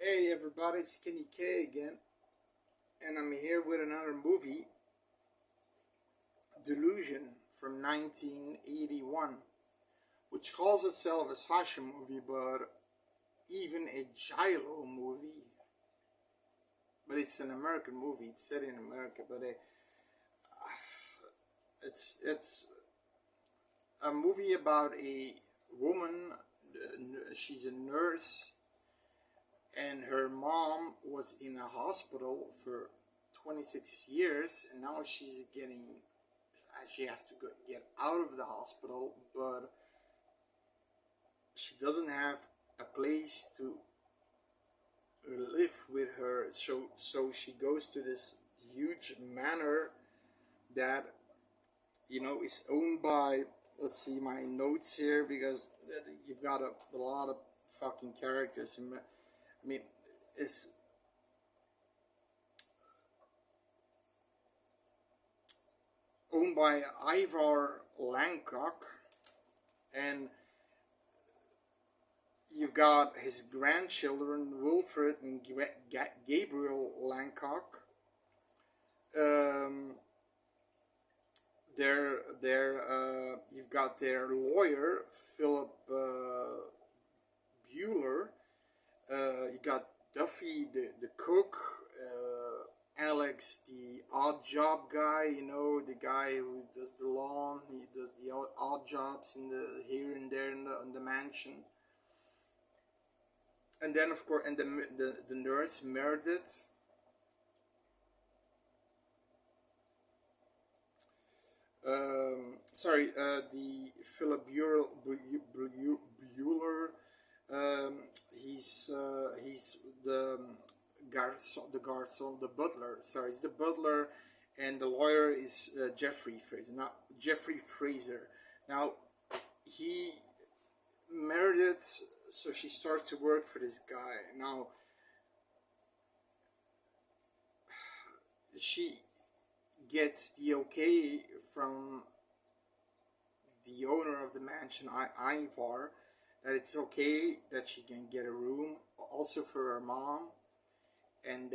Hey everybody, it's Kenny K again, and I'm here with another movie, Delusion from 1981, which calls itself a slasher movie, but even a gyro movie. But it's an American movie. It's set in America, but it's a movie about a woman. She's a nurse and her mom was in a hospital for 26 years, and now she has to get out of the hospital, but she doesn't have a place to live with her, so she goes to this huge manor that is owned by, let's see my notes here, because you've got a lot of fucking characters. I mean, it's owned by Ivar Lancock, and you've got his grandchildren, Wilfred and Gabriel Lancock. Um, you've got their lawyer, Philip Bueller. You got Duffy, the cook, Alex, the odd job guy. The guy who does the lawn. He does the odd jobs in the here and there in the mansion. And then, of course, and the nurse Meredith. The Philip Bueller. He's the butler. Sorry, he's the butler, and the lawyer is Jeffrey Fraser. Not Jeffrey Fraser. Now, he Meredith. So she starts to work for this guy. Now, she gets the okay from the owner of the mansion, Ivar, that it's okay that she can get a room, also for her mom, and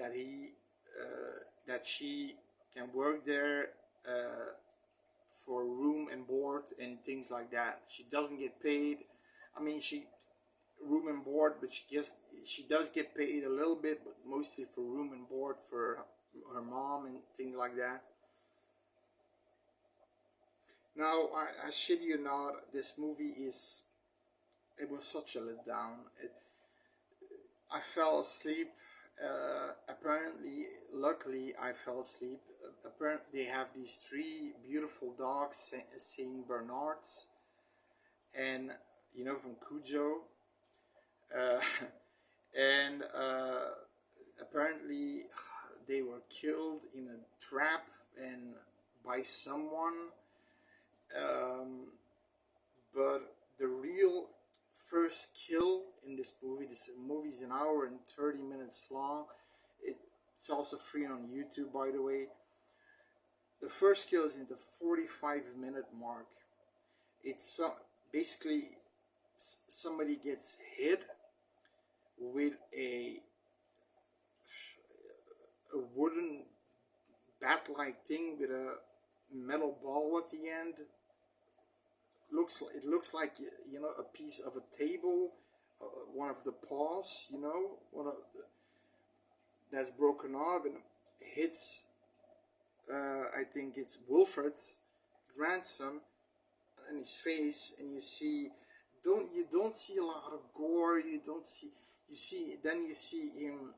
that she can work there for room and board and things like that. She doesn't get paid. I mean, she room and board, but she does get paid a little bit, but mostly for room and board for her mom and things like that. Now, I shit you not, this movie it was such a letdown. I fell asleep. Luckily, I fell asleep. Apparently, they have these three beautiful dogs, Saint Bernards, and from Cujo. Uh, and apparently they were killed in a trap and by someone. But the real first kill in this movie is an hour and 30 minutes long. It's also free on YouTube, by the way. The first kill is in the 45-minute mark. It's basically somebody gets hit with a wooden bat-like thing with a metal ball at the end. It looks like a piece of a table, one of the paws, that's broken off and hits. I think it's Wilfred's grandson in his face, and you don't see a lot of gore. You see him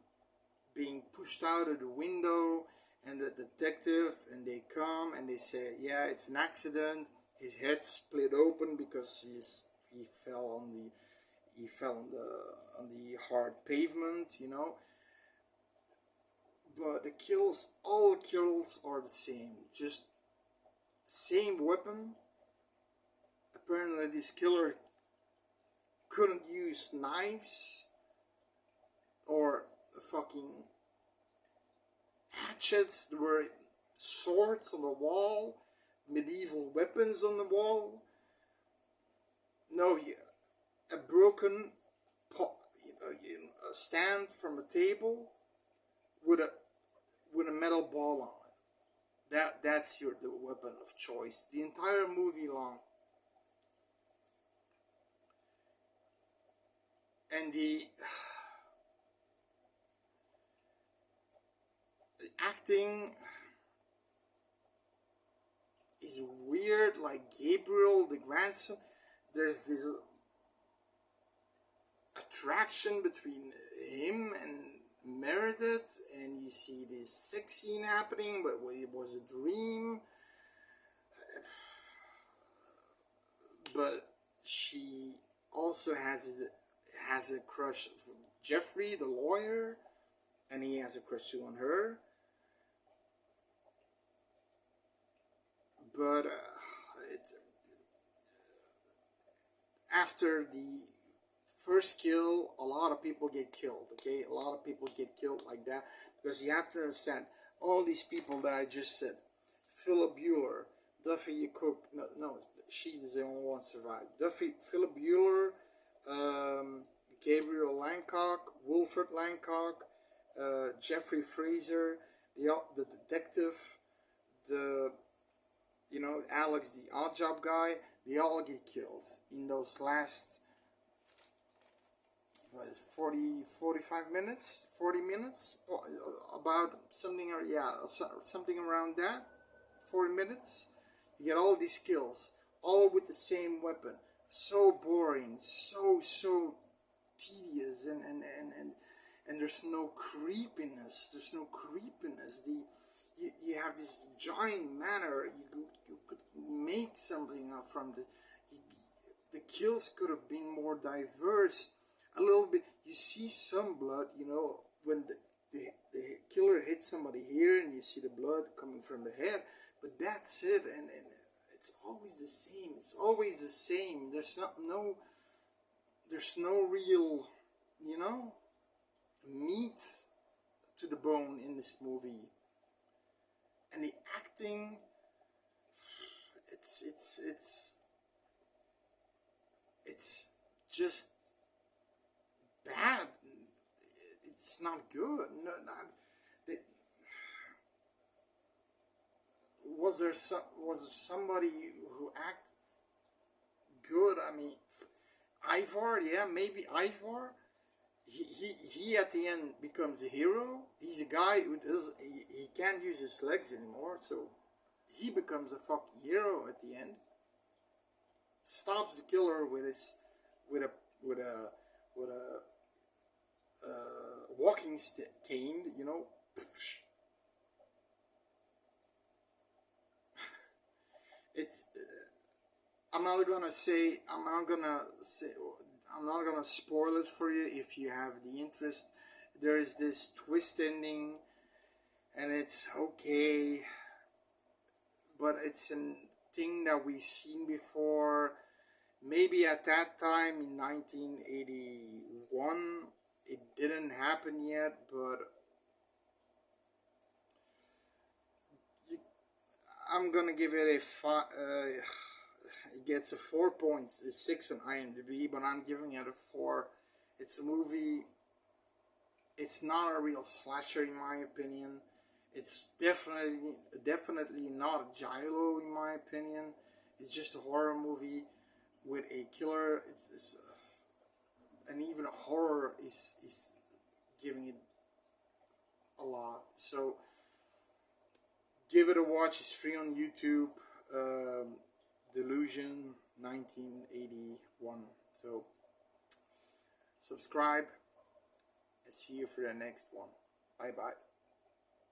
being pushed out of the window, and the detective, and they come and they say, yeah, it's an accident. His head split open because he fell on the hard pavement, But all kills are the same, just same weapon. Apparently, this killer couldn't use knives or fucking hatchets. There were swords on the wall, medieval weapons on the wall. No, a broken pot, a stand from a table with a metal ball on it. That's the weapon of choice. The entire movie long. And the acting is weird. Like Gabriel, the grandson, there's this attraction between him and Meredith, and you see this sex scene happening, but it was a dream. But she also has a crush for Jeffrey, the lawyer, and he has a crush too on her. But it's after the first kill, a lot of people get killed. Okay, a lot of people get killed like that because you have to understand all these people that I just said. Philip Bueller, Duffy Cook. No, she's the only one survived. Philip Bueller, Gabriel Lancock, Wilfred Lancock, Jeffrey Fraser, the detective, the Alex, the odd job guy. They all get killed in those last 45 minutes, 40 minutes, about something, or yeah, something around that, 40 minutes. You get all these kills, all with the same weapon. So boring, so tedious, and there's no creepiness. There's no creepiness. You have this giant manor. You could make something from the kills could have been more diverse. A little bit. You see some blood, when the killer hits somebody here, and you see the blood coming from the head. But that's it, and it's always the same. It's always the same. There's no real, meat to the bone in this movie. And the acting, it's just bad. It's not good. No, not. It, was there somebody who acted good? I mean, Ivar. Yeah, maybe Ivar. He at the end becomes a hero. He's a guy who he can't use his legs anymore, so he becomes a fucking hero at the end. Stops the killer with a walking stick cane, It's I'm not gonna say I'm not gonna spoil it for you if you have the interest. There is this twist ending, and it's okay, but it's a thing that we've seen before. Maybe at that time in 1981, it didn't happen yet, but I'm gonna give it a five. It gets a 4 points, a 6 on IMDb, but I'm giving it a 4. It's a movie. It's not a real slasher in my opinion. It's definitely not a giallo in my opinion. It's just a horror movie with a killer. And even horror is giving it a lot. So give it a watch. It's free on YouTube. Delusion 1981. So subscribe and see you for the next one. Bye bye.